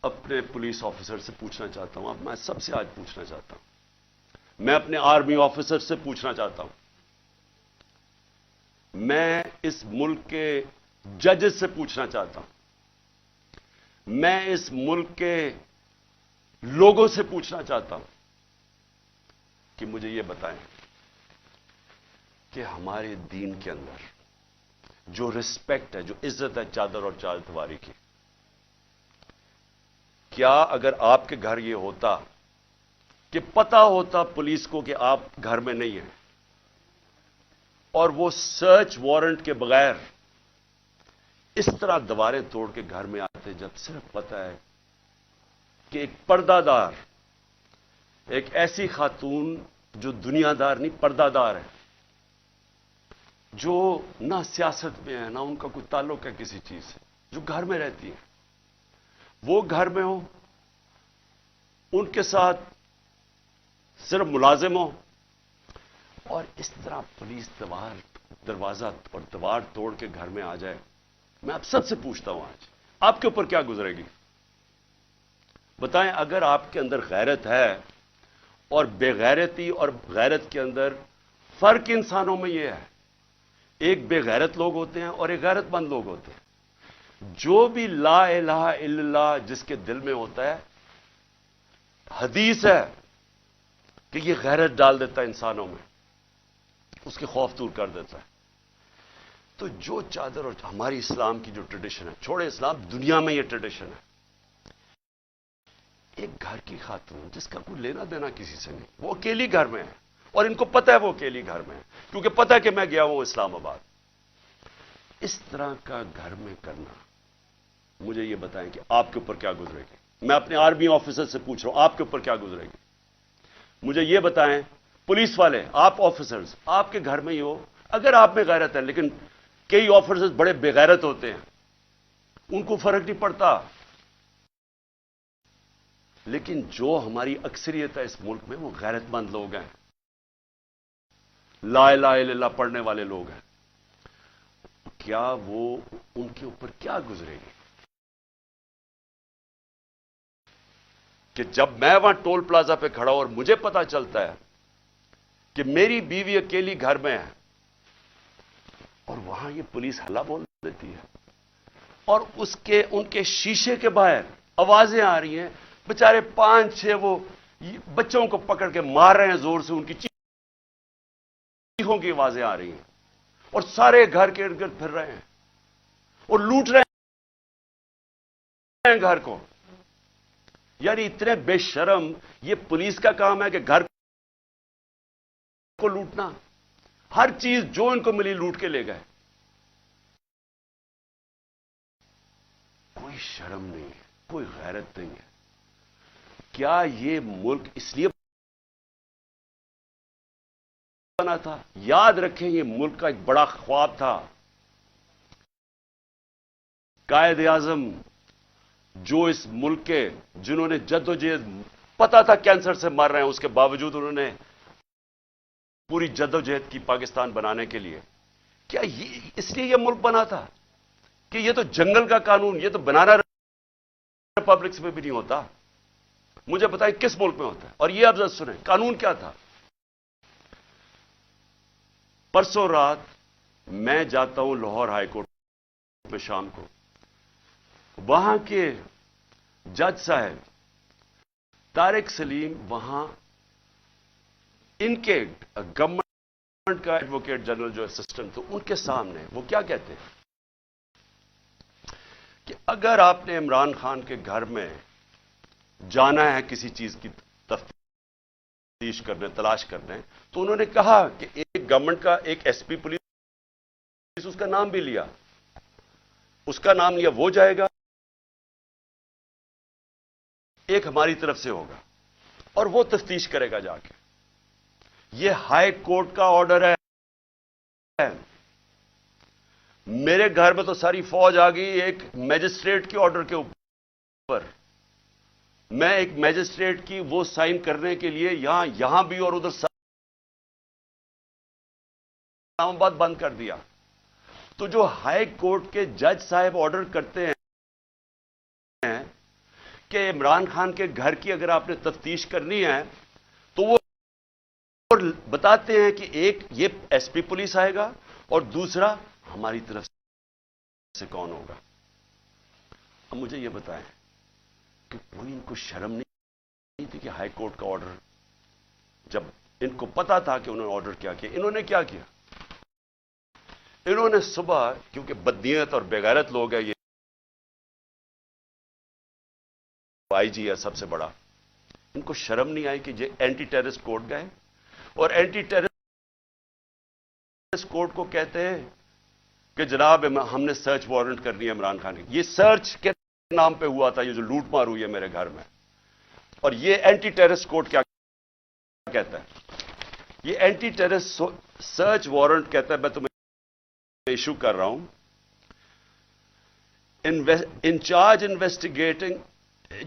اپنے پولیس آفیسر سے پوچھنا چاہتا ہوں, اب میں سب سے آج پوچھنا چاہتا ہوں, میں اپنے آرمی آفیسر سے پوچھنا چاہتا ہوں, میں اس ملک کے ججز سے پوچھنا چاہتا ہوں, میں اس ملک کے لوگوں سے پوچھنا چاہتا ہوں کہ مجھے یہ بتائیں کہ ہمارے دین کے اندر جو رسپیکٹ ہے, جو عزت ہے چادر اور چارتواری کی, کیا اگر آپ کے گھر یہ ہوتا کہ پتا ہوتا پولیس کو کہ آپ گھر میں نہیں ہیں, اور وہ سرچ وارنٹ کے بغیر اس طرح دیواریں توڑ کے گھر میں آتے, جب صرف پتا ہے کہ ایک پردہ دار, ایک ایسی خاتون جو دنیا دار نہیں پردہ دار ہے, جو نہ سیاست میں ہے نہ ان کا کوئی تعلق ہے کسی چیز سے, جو گھر میں رہتی ہے, وہ گھر میں ہو, ان کے ساتھ صرف ملازم ہو, اور اس طرح پولیس دروازہ اور دیوار توڑ کے گھر میں آ جائے. میں آپ سب سے پوچھتا ہوں آج آپ کے اوپر کیا گزرے گی؟ بتائیں اگر آپ کے اندر غیرت ہے اور بے غیرتی اور غیرت کے اندر فرق انسانوں میں یہ ہے، ایک بے غیرت لوگ ہوتے ہیں اور ایک غیرت مند لوگ ہوتے ہیں۔ جو بھی لا الہ الا اللہ جس کے دل میں ہوتا ہے، حدیث ہے کہ یہ غیرت ڈال دیتا ہے انسانوں میں، اس کے خوف دور کر دیتا ہے۔ تو جو چادر اور ہماری اسلام کی جو ٹریڈیشن ہے، چھوڑے اسلام، دنیا میں یہ ٹریڈیشن ہے، ایک گھر کی خاتون جس کا کوئی لینا دینا کسی سے نہیں، وہ اکیلی گھر میں ہے اور ان کو پتہ ہے وہ اکیلی گھر میں ہے، کیونکہ پتہ ہے کہ میں گیا ہوں اسلام آباد۔ اس طرح کا گھر میں کرنا، مجھے یہ بتائیں کہ آپ کے اوپر کیا گزرے گی؟ میں اپنے آرمی آفیسر سے پوچھ رہا ہوں، آپ کے اوپر کیا گزرے گی؟ مجھے یہ بتائیں، پولیس والے، آپ آفیسرز، آپ کے گھر میں ہی ہو، اگر آپ میں غیرت ہے، لیکن کئی آفیسرز بڑے بے غیرت ہوتے ہیں، ان کو فرق نہیں پڑتا۔ لیکن جو ہماری اکثریت ہے اس ملک میں، وہ غیرت مند لوگ ہیں، لا الہ الا اللہ پڑھنے والے لوگ ہیں۔ کیا وہ ان کے اوپر کیا گزرے گی کہ جب میں وہاں ٹول پلازا پہ کھڑا ہوں اور مجھے پتا چلتا ہے کہ میری بیوی اکیلی گھر میں ہے اور وہاں یہ پولیس ہلا بول دیتی ہے اور ان کے شیشے کے باہر آوازیں آ رہی ہیں، بیچارے 5-6 وہ بچوں کو پکڑ کے مار رہے ہیں زور سے، ان کی چیخوں کی آوازیں آ رہی ہیں اور سارے گھر کے ارد گرد پھر رہے ہیں اور لوٹ رہے ہیں گھر کو۔ یعنی اتنے بے شرم، یہ پولیس کا کام ہے کہ گھر کو لوٹنا، ہر چیز جو ان کو ملی لوٹ کے لے گئے۔ کوئی شرم نہیں ہے، کوئی غیرت نہیں ہے۔ کیا یہ ملک اس لیے بنا تھا؟ یاد رکھیں، یہ ملک کا ایک بڑا خواب تھا۔ قائد اعظم جو اس ملک کے، جنہوں نے جدوجہد، پتا تھا کینسر سے مر رہے ہیں، اس کے باوجود انہوں نے پوری جدوجہد کی پاکستان بنانے کے لیے۔ کیا یہ اس لیے یہ ملک بنا تھا کہ یہ تو جنگل کا قانون، یہ تو بنانا ریپبلکس میں بھی نہیں ہوتا؟ مجھے بتائیں کس ملک میں ہوتا ہے؟ اور یہ اب ذرا سنیں قانون کیا تھا۔ پرسوں رات میں جاتا ہوں لاہور ہائی کورٹ میں شام کو، وہاں کے جج صاحب طارق سلیم، وہاں ان کے گورنمنٹ کا ایڈوکیٹ جنرل جو اسسٹنٹ تھے، ان کے سامنے وہ کیا کہتے ہیں کہ اگر آپ نے عمران خان کے گھر میں جانا ہے کسی چیز کی تفتیش کرنے، تلاش کرنے، تو انہوں نے کہا کہ ایک گورنمنٹ کا ایک ایس پی پولیس، اس کا نام بھی لیا، اس کا نام لیا، وہ جائے گا، ایک ہماری طرف سے ہوگا اور وہ تفتیش کرے گا جا کے۔ یہ ہائی کورٹ کا آرڈر ہے۔ میرے گھر میں تو ساری فوج آ گئی ایک میجسٹریٹ کے آرڈر کے اوپر۔ میں ایک میجسٹریٹ کی وہ سائن کرنے کے لیے یہاں بھی اور ادھر اسلام آباد بند کر دیا۔ تو جو ہائی کورٹ کے جج صاحب آرڈر کرتے ہیں کہ عمران خان کے گھر کی اگر آپ نے تفتیش کرنی ہے، تو وہ بتاتے ہیں کہ ایک یہ ایس پی پولیس آئے گا اور دوسرا ہماری طرف سے کون ہوگا۔ اب مجھے یہ بتائیں کہ کوئی ان کو شرم نہیں تھی کہ ہائی کورٹ کا آرڈر، جب ان کو پتا تھا کہ انہوں نے آرڈر کیا کیا، انہوں نے کیا کیا؟ انہوں نے صبح، کیونکہ بدنیت اور بےغیرت لوگ ہیں، یہ آئی جی ہے سب سے بڑا، ان کو شرم نہیں آئی کہ یہ اینٹی ٹیررسٹ کورٹ گئے اور اینٹی ٹیررسٹ کورٹ کو کہتے ہیں کہ جناب ہم نے سرچ وارنٹ کرنی ہے عمران خان کی۔ یہ سرچ کے نام پہ ہوا تھا، یہ جو لوٹ مار ہوئی ہے میرے گھر میں، اور یہ اینٹی ٹیررسٹ کورٹ کیا کہتا ہے؟ یہ اینٹی ٹیررسٹ سرچ وارنٹ کہتا ہے، میں تمہیں ایشو کر رہا ہوں، انچارج انویسٹیگیٹنگ،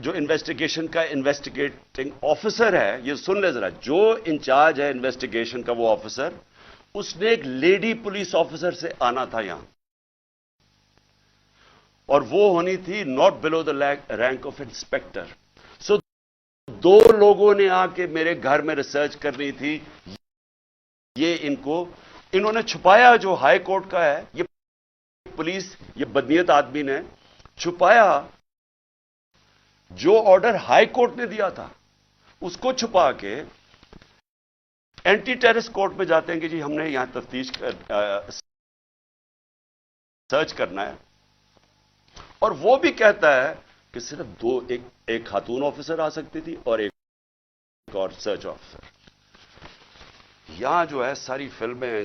جو انویسٹیگیشن کا انویسٹیگیٹنگ آفیسر ہے، یہ سن لے ذرا، جو انچارج ہے انویسٹیگیشن کا وہ آفیسر، اس نے ایک لیڈی پولیس آفیسر سے آنا تھا یہاں، اور وہ ہونی تھی not below the rank of inspector. دو لوگوں نے آ کے میرے گھر میں ریسرچ کرنی تھی، یہ انہوں نے چھپایا، جو ہائی کورٹ کا ہے، یہ پولیس، یہ بدنیت آدمی نے چھپایا، جو آرڈر ہائی کورٹ نے دیا تھا اس کو چھپا کے اینٹی ٹیررسٹ کورٹ میں جاتے ہیں کہ جی ہم نے یہاں تفتیش سرچ کرنا ہے، اور وہ بھی کہتا ہے کہ صرف ایک خاتون آفیسر آ سکتی تھی اور ایک اور سرچ آفیسر. یہاں جو ہے ساری فلمیں ہیں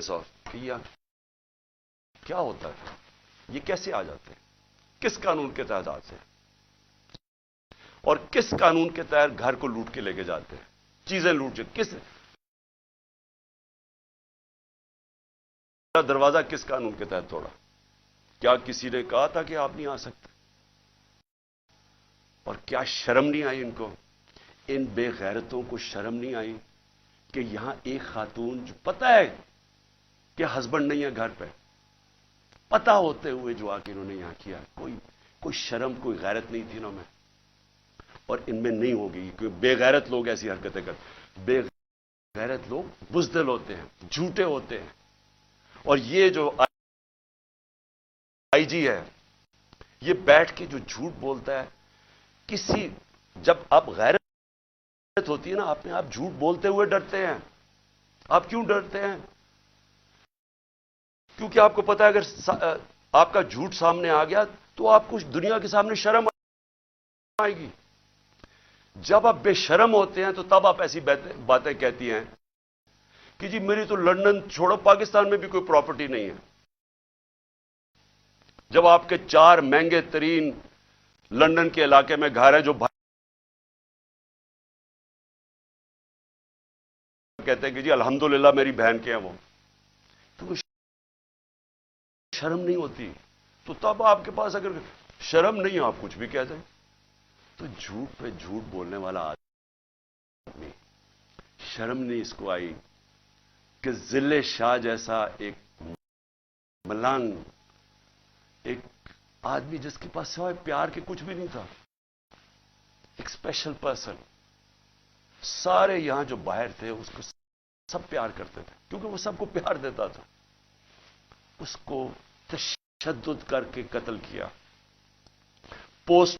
کیا ہوتا ہے، یہ کیسے آ جاتے ہیں، کس قانون کے تحت آتے ہیں، اور کس قانون کے تحت گھر کو لوٹ کے لے کے جاتے ہیں، چیزیں لوٹ کس دروازہ کس قانون کے تحت توڑا؟ کیا کسی نے کہا تھا کہ آپ نہیں آ سکتے؟ اور کیا شرم نہیں آئی ان کو، ان بے غیرتوں کو شرم نہیں آئی کہ یہاں ایک خاتون جو پتہ ہے کہ ہسبینڈ نہیں ہے گھر پہ، پتہ ہوتے ہوئے جو آ کے انہوں نے یہاں کیا، کوئی شرم، کوئی غیرت نہیں تھی انہوں میں، اور ان میں نہیں ہوگی، کیونکہ بے غیرت لوگ ایسی حرکتیں کرتے، بے غیرت لوگ بزدل ہوتے ہیں، جھوٹے ہوتے ہیں. اور یہ جو آئی جی ہے، یہ بیٹھ کے جو جھوٹ بولتا ہے، جب آپ غیرت ہوتی ہے نا، آپ جھوٹ بولتے ہوئے ڈرتے ہیں. آپ کیوں ڈرتے ہیں؟ کیونکہ آپ کو پتا ہے اگر آپ کا جھوٹ سامنے آ گیا تو آپ کو دنیا کے سامنے شرم آئے گی. جب آپ بے شرم ہوتے ہیں تو تب آپ ایسی باتیں کہتی ہیں کہ جی میری تو لندن چھوڑو، پاکستان میں بھی کوئی پراپرٹی نہیں ہے. جب آپ کے 4 مہنگے ترین لندن کے علاقے میں گھر ہے، جو کہتے ہیں کہ جی الحمدللہ میری بہن کے ہیں، وہ تو شرم نہیں ہوتی. تو تب آپ کے پاس اگر شرم نہیں، آپ کچھ بھی کہتے ہیں. تو جھوٹ پہ جھوٹ بولنے والا آدمی، شرم نہیں اس کو آئی کہ ذل شاہ جیسا ایک ملنگ، ایک آدمی جس کے پاس سوائے پیار کے کچھ بھی نہیں تھا، ایک اسپیشل پرسن، سارے یہاں جو باہر تھے اس کو سب پیار کرتے تھے کیونکہ وہ سب کو پیار دیتا تھا، اس کو تشدد کر کے قتل کیا. پوسٹ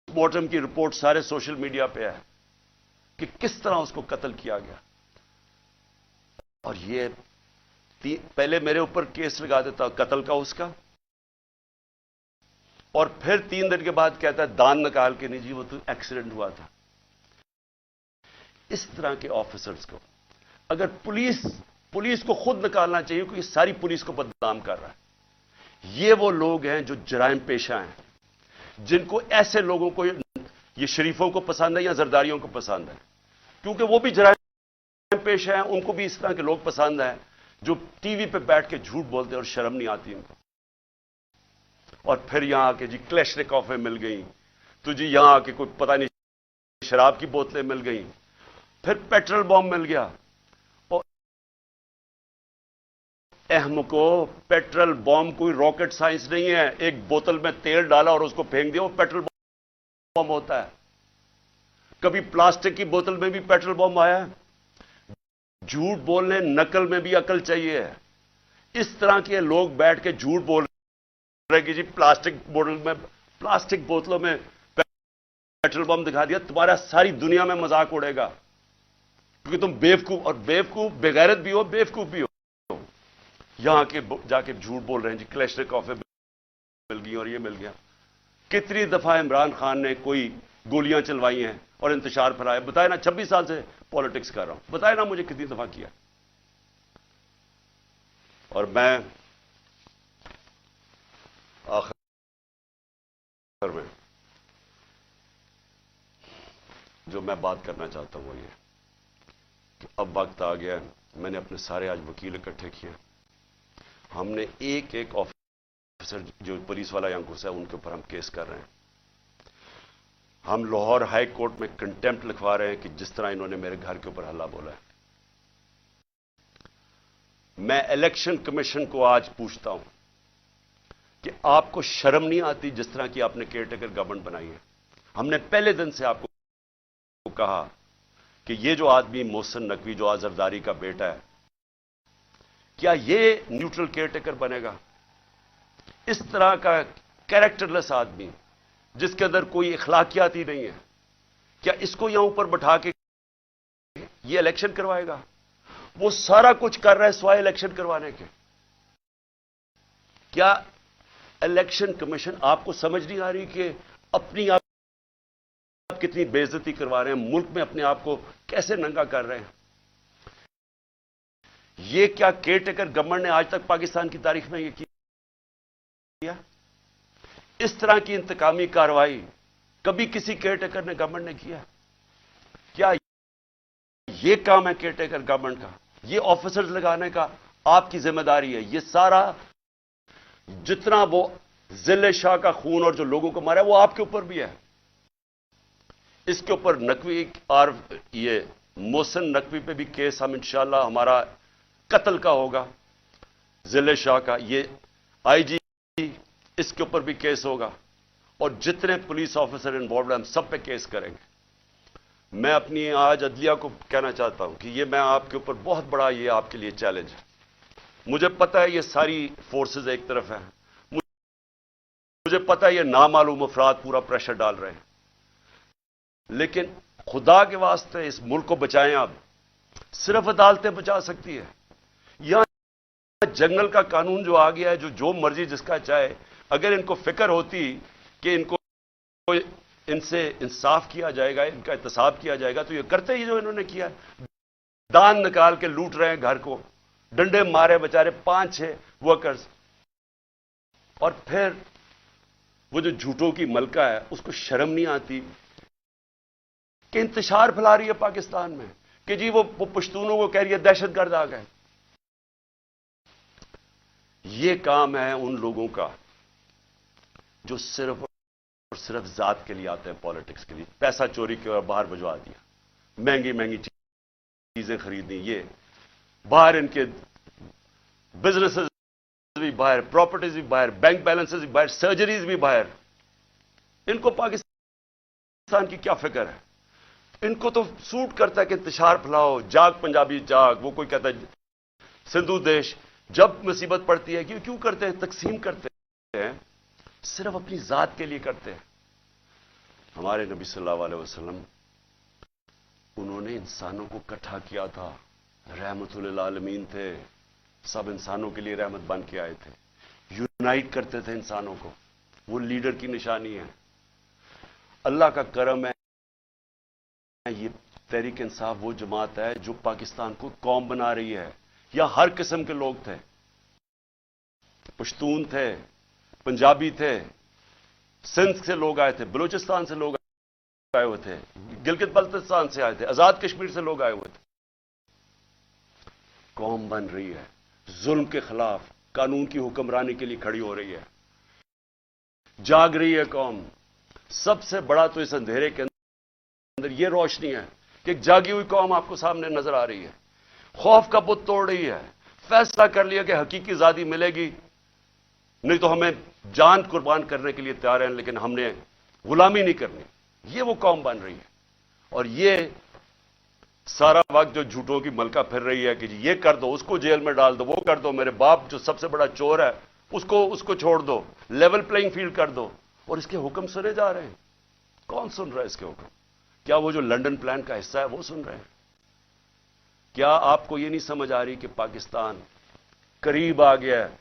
مارٹم کی رپورٹ سارے سوشل میڈیا پہ ہے کہ کس طرح اس کو قتل کیا گیا. اور یہ پہلے میرے اوپر کیس لگا دیتا قتل کا اس کا، اور پھر 3 دن کے بعد کہتا ہے دان نکال کے، نہیں جی وہ تو ایکسیڈنٹ ہوا تھا. اس طرح کے آفیسرز کو اگر پولیس کو خود نکالنا چاہیے، کیونکہ یہ ساری پولیس کو بدنام کر رہا ہے. یہ وہ لوگ ہیں جو جرائم پیشہ ہیں، جن کو ایسے لوگوں کو، یہ شریفوں کو پسند ہے یا زرداریوں کو پسند ہے، کیونکہ وہ بھی جرائم پیشہ ہیں، ان کو بھی اس طرح کے لوگ پسند ہیں جو ٹی وی پہ بیٹھ کے جھوٹ بولتے ہیں اور شرم نہیں آتی ان کو. اور پھر یہاں آ کے جی کلیشنکوفیں مل گئیں، تو جی یہاں آ کے کوئی پتہ نہیں شراب کی بوتلیں مل گئیں، پھر پیٹرول بم مل گیا. اور احمقو، پیٹرول بم کوئی راکٹ سائنس نہیں ہے. ایک بوتل میں تیل ڈالا اور اس کو پھینک دیا، وہ پیٹرول بم ہوتا ہے. کبھی پلاسٹک کی بوتل میں بھی پیٹرول بم آیا ہے. جھوٹ بولنے، نقل میں بھی عقل چاہیے. اس طرح کے لوگ بیٹھ کے جھوٹ بول رہے کہ جی پلاسٹک بوتلوں میں پیٹرول بم دکھا دیا، تمہارا ساری دنیا میں مذاق اڑے گا کیونکہ تم بیوقوف، اور بیوقوف بغیرت بھی ہو، بیوقوف بھی ہو. یہاں کے جا کے جھوٹ بول رہے ہیں جی کلیشنکوفیں مل گئی اور یہ مل گیا. کتنی دفعہ عمران خان نے کوئی گولیاں چلوائی ہیں اور انتشار پھیلایا؟ بتائے نا، 26 سال سے پالیٹکس کر رہا ہوں، بتائے نا مجھے کتنی دفعہ کیا. اور میں آخر میں جو میں بات کرنا چاہتا ہوں وہ یہ کہ اب وقت آ گیا، میں نے اپنے سارے آج وکیل اکٹھے کیے، ہم نے ایک آفیسر جو پولیس والا یہاں گھسا ہے ان کے اوپر ہم کیس کر رہے ہیں. ہم لاہور ہائی کورٹ میں کنٹیمپٹ لکھوا رہے ہیں کہ جس طرح انہوں نے میرے گھر کے اوپر ہلہ بولا ہے. میں الیکشن کمیشن کو آج پوچھتا ہوں کہ آپ کو شرم نہیں آتی جس طرح کی آپ نے کیئر ٹیکر گورنمنٹ بنائی ہے؟ ہم نے پہلے دن سے آپ کو کہا کہ یہ جو آدمی محسن نقوی جو زرداری کا بیٹا ہے، کیا یہ نیوٹرل کیئر ٹیکر بنے گا؟ اس طرح کا کیریکٹر لیس آدمی جس کے اندر کوئی اخلاقیات ہی نہیں ہے، کیا اس کو یہاں اوپر بٹھا کے یہ الیکشن کروائے گا؟ وہ سارا کچھ کر رہا ہے سوائے الیکشن کروانے کے۔ کیا الیکشن کمیشن آپ کو سمجھ نہیں آ رہی کہ اپنی آپ کتنی بے عزتی کروا رہے ہیں، ملک میں اپنے آپ کو کیسے ننگا کر رہے ہیں؟ یہ کیا کیئر ٹیکر گورنمنٹ نے آج تک پاکستان کی تاریخ میں یہ کیا؟ اس طرح کی انتقامی کارروائی کبھی کسی کیئر ٹیکر نے گورنمنٹ نے کیا؟ کیا یہ کام ہے کیئر ٹیکر گورنمنٹ کا؟ یہ آفیسرز لگانے کا آپ کی ذمہ داری ہے؟ یہ سارا جتنا وہ ضلع شاہ کا خون اور جو لوگوں کو مارا ہے وہ آپ کے اوپر بھی ہے۔ اس کے اوپر نقوی اور یہ محسن نقوی پہ بھی کیس ہم انشاءاللہ ہمارا قتل کا ہوگا، ضلع شاہ کا، یہ آئی جی اس کے اوپر بھی کیس ہوگا، اور جتنے پولیس آفیسر انوالوڈ ہیں ہم سب پہ کیس کریں گے۔ میں اپنی آج عدلیہ کو کہنا چاہتا ہوں کہ یہ میں آپ کے اوپر بہت بڑا یہ آپ کے لیے چیلنج ہے۔ مجھے پتا ہے یہ ساری فورسز ایک طرف ہیں، مجھے پتا ہے یہ نامعلوم افراد پورا پریشر ڈال رہے ہیں، لیکن خدا کے واسطے اس ملک کو بچائیں۔ آپ صرف عدالتیں بچا سکتی ہے۔ یہاں جنگل کا قانون جو آ گیا ہے، جو مرضی جس کا چاہے، اگر ان کو فکر ہوتی کہ ان سے انصاف کیا جائے گا، ان کا احتساب کیا جائے گا، تو یہ کرتے ہی جو انہوں نے کیا ہے۔ دان نکال کے لوٹ رہے ہیں گھر کو، ڈنڈے مارے بیچارے 5-6 ورکرز، اور پھر وہ جو جھوٹوں کی ملکہ ہے اس کو شرم نہیں آتی کہ انتشار پھیلا رہی ہے پاکستان میں کہ جی وہ پشتونوں کو کہہ رہی ہے دہشت گرد آ گئے۔ یہ کام ہے ان لوگوں کا جو صرف اور صرف ذات کے لیے آتے ہیں، پالیٹکس کے لیے، پیسہ چوری کے اور باہر بھجوا دیا، مہنگی مہنگی چیزیں خریدنی، یہ باہر ان کے بزنسز بھی باہر، پراپرٹیز بھی باہر، بینک بیلنسز بھی باہر، سرجریز بھی باہر۔ ان کو پاکستان کی کیا فکر ہے؟ ان کو تو سوٹ کرتا ہے کہ انتشار پھیلاؤ، جاگ پنجابی جاگ، وہ کوئی کہتا ہے سندھو دیش۔ جب مصیبت پڑتی ہے کیوں کرتے ہیں؟ تقسیم کرتے ہیں، صرف اپنی ذات کے لیے کرتے ہیں۔ ہمارے نبی صلی اللہ علیہ وسلم انہوں نے انسانوں کو اکٹھا کیا تھا، رحمت للعالمین تھے، سب انسانوں کے لیے رحمت بن کے آئے تھے، یونائٹ کرتے تھے انسانوں کو، وہ لیڈر کی نشانی ہے۔ اللہ کا کرم ہے، یہ تحریک انصاف وہ جماعت ہے جو پاکستان کو قوم بنا رہی ہے۔ یا ہر قسم کے لوگ تھے، پشتون تھے، پنجابی تھے، سندھ سے لوگ آئے تھے، بلوچستان سے لوگ آئے ہوئے تھے، گلگت بلتستان سے آئے تھے، آزاد کشمیر سے لوگ آئے ہوئے تھے۔ قوم بن رہی ہے، ظلم کے خلاف قانون کی حکمرانی کے لیے کھڑی ہو رہی ہے، جاگ رہی ہے قوم۔ سب سے بڑا تو اس اندھیرے کے اندر یہ روشنی ہے کہ ایک جاگی ہوئی قوم آپ کو سامنے نظر آ رہی ہے، خوف کا بت توڑ رہی ہے، فیصلہ کر لیا کہ حقیقی آزادی ملے گی، نہیں تو ہمیں جان قربان کرنے کے لیے تیار ہیں، لیکن ہم نے غلامی نہیں کرنی۔ یہ وہ قوم بن رہی ہے، اور یہ سارا وقت جو جھوٹوں کی ملکہ پھر رہی ہے کہ جی یہ کر دو، اس کو جیل میں ڈال دو، وہ کر دو، میرے باپ جو سب سے بڑا چور ہے اس کو چھوڑ دو، لیول پلینگ فیلڈ کر دو، اور اس کے حکم سنے جا رہے ہیں۔ کون سن رہا ہے اس کے حکم؟ کیا وہ جو لنڈن پلان کا حصہ ہے وہ سن رہے ہیں؟ کیا آپ کو یہ نہیں سمجھ آ رہی کہ پاکستان قریب آ گیا ہے؟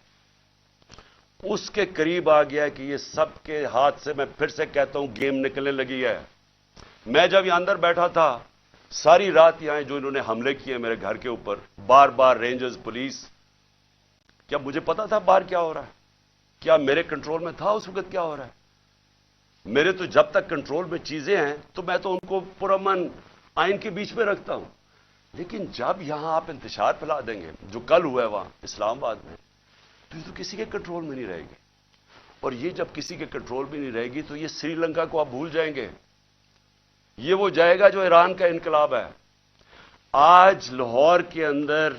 اس کے قریب آ گیا ہے کہ یہ سب کے ہاتھ سے، میں پھر سے کہتا ہوں، گیم نکلنے لگی ہے۔ میں جب یہاں اندر بیٹھا تھا، ساری رات یہاں جو انہوں نے حملے کیے میرے گھر کے اوپر، بار بار رینجرز، پولیس، کیا مجھے پتا تھا باہر کیا ہو رہا ہے؟ کیا میرے کنٹرول میں تھا اس وقت کیا ہو رہا ہے؟ میرے تو جب تک کنٹرول میں چیزیں ہیں تو میں تو ان کو پرامن آئین کے بیچ میں رکھتا ہوں، لیکن جب یہاں آپ انتشار پھیلا دیں گے، جو کل ہوا ہے وہاں اسلام آباد میں، تو یہ تو کسی کے کنٹرول میں نہیں رہے گی، اور یہ جب کسی کے کنٹرول میں نہیں رہے گی تو یہ سری لنکا کو آپ بھول جائیں گے، یہ وہ جائے گا جو ایران کا انقلاب ہے۔ آج لاہور کے اندر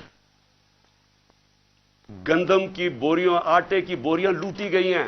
گندم کی بوریاں، آٹے کی بوریاں لوٹی گئی ہیں،